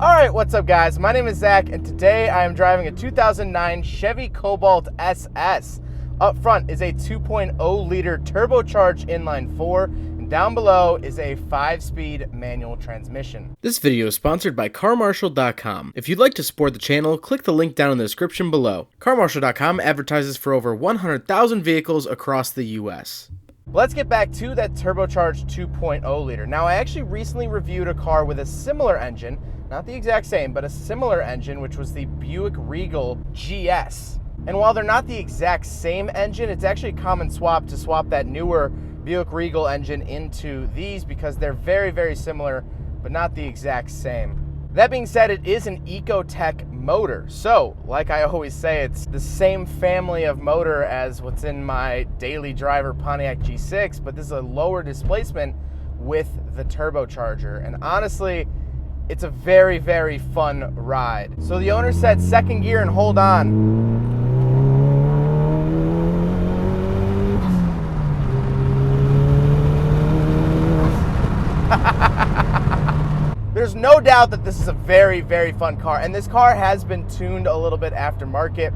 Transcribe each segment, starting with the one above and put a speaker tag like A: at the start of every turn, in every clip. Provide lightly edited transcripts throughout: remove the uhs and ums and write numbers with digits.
A: Alright, what's up guys? My name is Zach and today I am driving a 2009 Chevy Cobalt SS. Up front is a 2.0 liter turbocharged inline 4 and down below is a 5-speed manual transmission.
B: This video is sponsored by CarMarshal.com. If you'd like to support the channel, click the link down in the description below. CarMarshal.com advertises for over 100,000 vehicles across the US.
A: Let's get back to that turbocharged 2.0 liter. Now I actually recently reviewed a car with a similar engine, not the exact same, but a similar engine, which was the Buick Regal GS. And while they're not the exact same engine, it's actually a common swap to swap that newer Buick Regal engine into these because they're very, very similar, but not the exact same. That being said, it is an Ecotec motor. So, like I always say, it's the same family of motor as what's in my daily driver Pontiac G6, but this is a lower displacement with the turbocharger. And honestly, it's a very, very fun ride. So the owner said second gear and hold on. There's no doubt that this is a very, very fun car, and this car has been tuned a little bit aftermarket.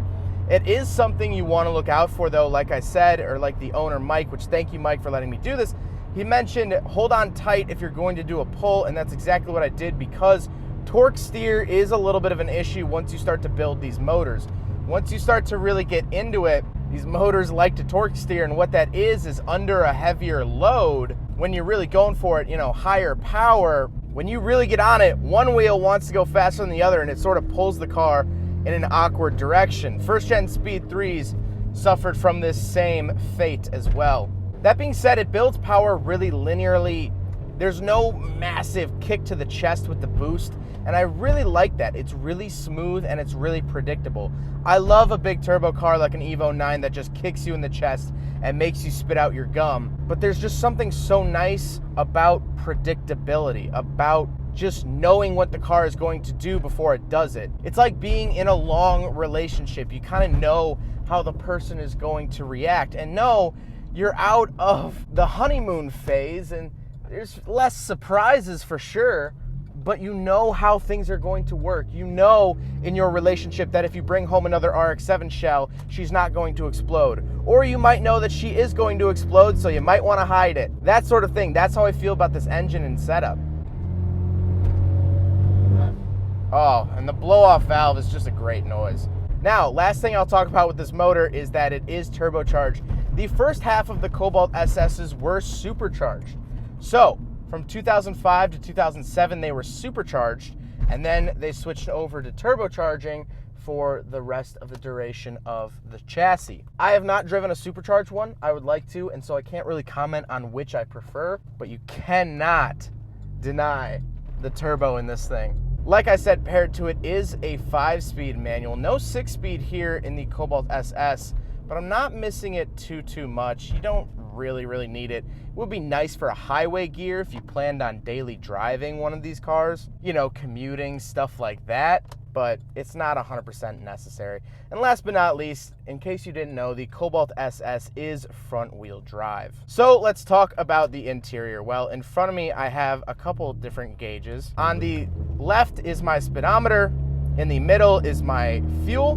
A: It is something you want to look out for though, like I said, or like the owner Mike, which thank you Mike for letting me do this. He mentioned hold on tight if you're going to do a pull, and that's exactly what I did because torque steer is a little bit of an issue once you start to build these motors. Once you start to really get into it, these motors like to torque steer, and what that is under a heavier load, when you're really going for it, higher power, when you really get on it, one wheel wants to go faster than the other and it sort of pulls the car in an awkward direction. First gen Speed 3s suffered from this same fate as well. That being said, it builds power really linearly. There's no massive kick to the chest with the boost, and I really like that. It's really smooth and it's really predictable. I love a big turbo car like an Evo 9 that just kicks you in the chest and makes you spit out your gum. But there's just something so nice about predictability, about just knowing what the car is going to do before it does it. It's like being in a long relationship. You kind of know how the person is going to react, and no, you're out of the honeymoon phase and there's less surprises for sure, but you know how things are going to work. You know in your relationship that if you bring home another RX-7 shell, she's not going to explode. Or you might know that she is going to explode, so you might want to hide it. That sort of thing. That's how I feel about this engine and setup. Oh, and the blow-off valve is just a great noise. Now, last thing I'll talk about with this motor is that it is turbocharged. The first half of the Cobalt SS's were supercharged. So, from 2005 to 2007, they were supercharged, and then they switched over to turbocharging for the rest of the duration of the chassis. I have not driven a supercharged one. I would like to, and so I can't really comment on which I prefer, but you cannot deny the turbo in this thing. Like I said, paired to it is a 5-speed manual. No 6-speed here in the Cobalt SS, but I'm not missing it too much. You don't really need it. It would be nice for a highway gear if you planned on daily driving one of these cars, commuting, stuff like that, but it's not 100% necessary. And last but not least, in case you didn't know, the Cobalt SS is front-wheel drive. So let's talk about the interior. Well, in front of me, I have a couple different gauges. On the left is my speedometer, in the middle is my fuel,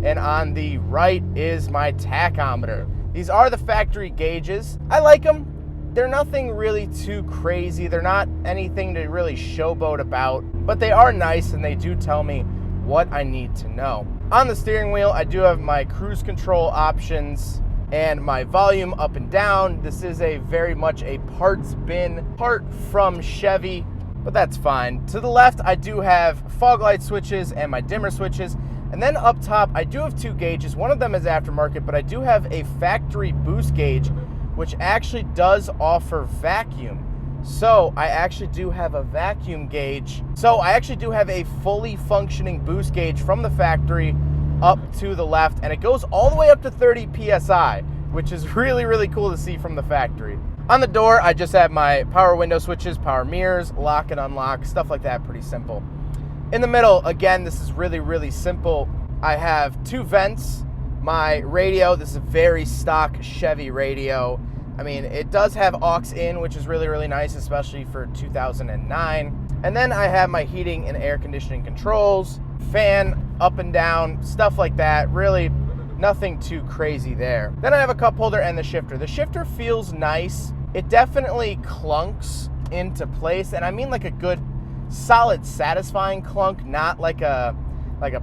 A: and on the right is my tachometer. These are the factory gauges. I like them. They're nothing really too crazy. They're not anything to really showboat about, but they are nice and they do tell me what I need to know. On the steering wheel, I do have my cruise control options and my volume up and down. This is a very much a parts bin, part from Chevy, but that's fine. To the left, I do have fog light switches and my dimmer switches. And then up top, I do have 2 gauges. One of them is aftermarket, but I do have a factory boost gauge, which actually does offer vacuum. So I actually do have a vacuum gauge. So I actually do have a fully functioning boost gauge from the factory up to the left, and it goes all the way up to 30 PSI, which is really cool to see from the factory. On the door, I just have my power window switches, power mirrors, lock and unlock, stuff like that, pretty simple. In the middle, again, this is really simple. I have 2 vents, my radio, this is a very stock Chevy radio. I mean, it does have aux in, which is really, really nice, especially for 2009. And then I have my heating and air conditioning controls, fan up and down, stuff like that. Really nothing too crazy there. Then I have a cup holder and the shifter. The shifter feels nice. It definitely clunks into place, and I mean like a good, solid, satisfying clunk, not like a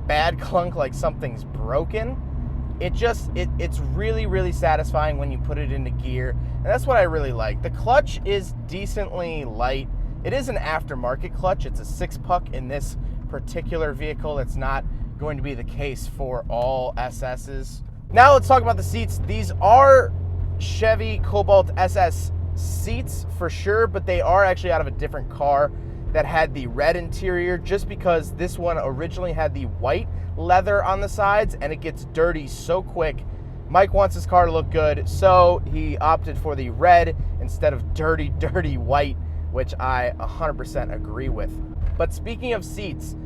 A: bad clunk, like something's broken. It's really, really satisfying when you put it into gear, and that's what I really like. The clutch is decently light. It is an aftermarket clutch. It's a 6-puck in this particular vehicle. It's not going to be the case for all SS's. Now let's talk about the seats. These are Chevy Cobalt SS seats for sure, but they are actually out of a different car that had the red interior, just because this one originally had the white leather on the sides and it gets dirty so quick. Mike wants his car to look good, so he opted for the red instead of dirty white, which I 100% agree with. But speaking of seats,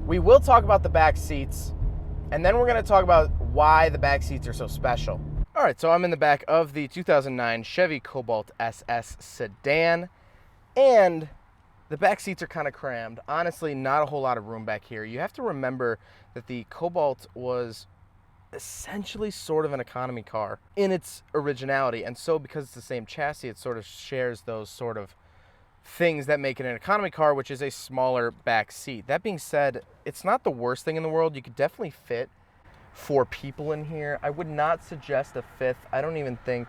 A: we will talk about the back seats, and then we're going to talk about why the back seats are so special. All right, so I'm in the back of the 2009 Chevy Cobalt SS Sedan, and the back seats are kind of crammed. Honestly, not a whole lot of room back here. You have to remember that the Cobalt was essentially sort of an economy car in its originality, and so because it's the same chassis, it sort of shares those sort of things that make it an economy car, which is a smaller back seat. That being said, it's not the worst thing in the world. You could definitely fit 4 people in here. I would not suggest a 5th. I don't even think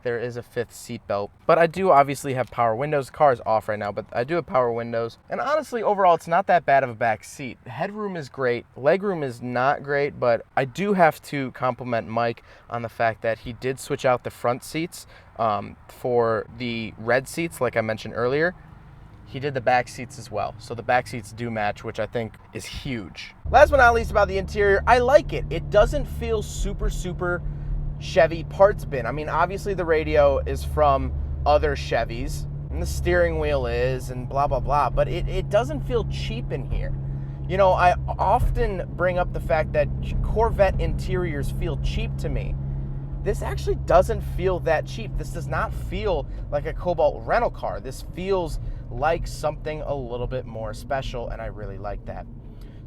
A: there is a 5th seat belt, but I do obviously have power windows. The car is off right now, but I do have power windows, and honestly, overall, it's not that bad of a back seat. Headroom is great. Legroom is not great, but I do have to compliment Mike on the fact that he did switch out the front seats for the red seats, like I mentioned earlier. He did the back seats as well, so the back seats do match, which I think is huge. Last but not least, about the interior, I like it. It doesn't feel super Chevy parts bin. I mean, obviously the radio is from other Chevys, and the steering wheel is, and blah, blah, blah, but it doesn't feel cheap in here. You know, I often bring up the fact that Corvette interiors feel cheap to me. This actually doesn't feel that cheap. This does not feel like a Cobalt rental car. This feels like something a little bit more special, and I really like that.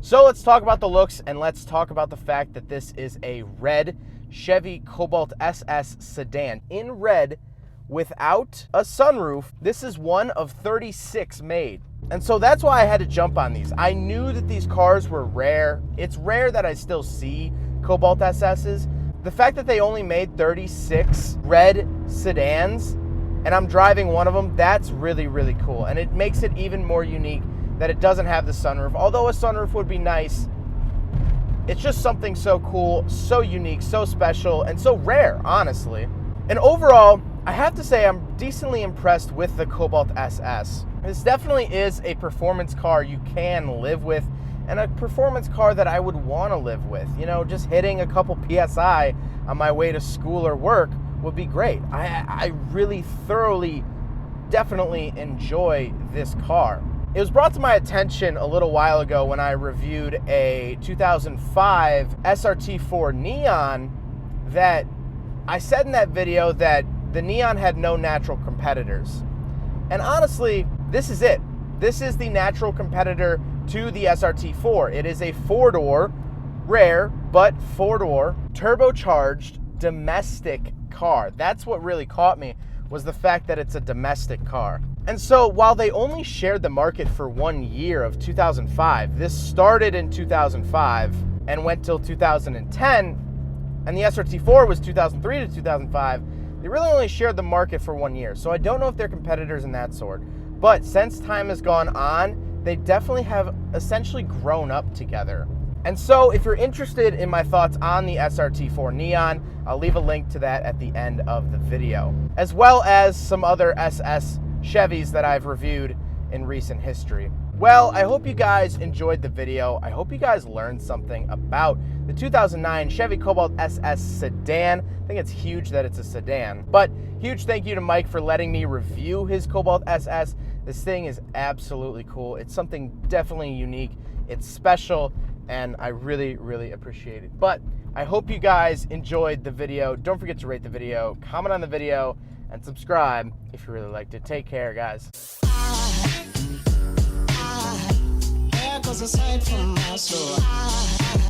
A: So let's talk about the looks, and let's talk about the fact that this is a red Chevy Cobalt SS Sedan in red without a sunroof. This is one of 36 made. And so that's why I had to jump on these. I knew that these cars were rare. It's rare that I still see Cobalt SS's. The fact that they only made 36 red sedans and I'm driving one of them, that's really, really cool. And it makes it even more unique that it doesn't have the sunroof. Although a sunroof would be nice, it's just something so cool, so unique, so special, and so rare, honestly. And overall, I have to say I'm decently impressed with the Cobalt SS. This definitely is a performance car you can live with, and a performance car that I would want to live with. You know, just hitting a couple PSI on my way to school or work would be great. I really thoroughly, definitely enjoy this car. It was brought to my attention a little while ago when I reviewed a 2005 SRT4 Neon that I said in that video that the Neon had no natural competitors. And honestly, this is it. This is the natural competitor to the SRT4. It is a 4-door, rare, but 4-door, turbocharged domestic car. That's what really caught me, was the fact that it's a domestic car. And so while they only shared the market for 1 year of 2005, this started in 2005 and went till 2010, and the SRT4 was 2003 to 2005, they really only shared the market for 1 year. So I don't know if they're competitors in that sort. But since time has gone on, they definitely have essentially grown up together. And so if you're interested in my thoughts on the SRT4 Neon, I'll leave a link to that at the end of the video, as well as some other SS Chevys that I've reviewed in recent history. Well, I hope you guys enjoyed the video. I hope you guys learned something about the 2009 Chevy Cobalt SS Sedan. I think it's huge that it's a sedan. But huge thank you to Mike for letting me review his Cobalt SS. This thing is absolutely cool. It's something definitely unique. It's special, and I really, really appreciate it. But I hope you guys enjoyed the video. Don't forget to rate the video, comment on the video, and subscribe if you really liked it. Take care, guys.
C: There goes a sight from my soul.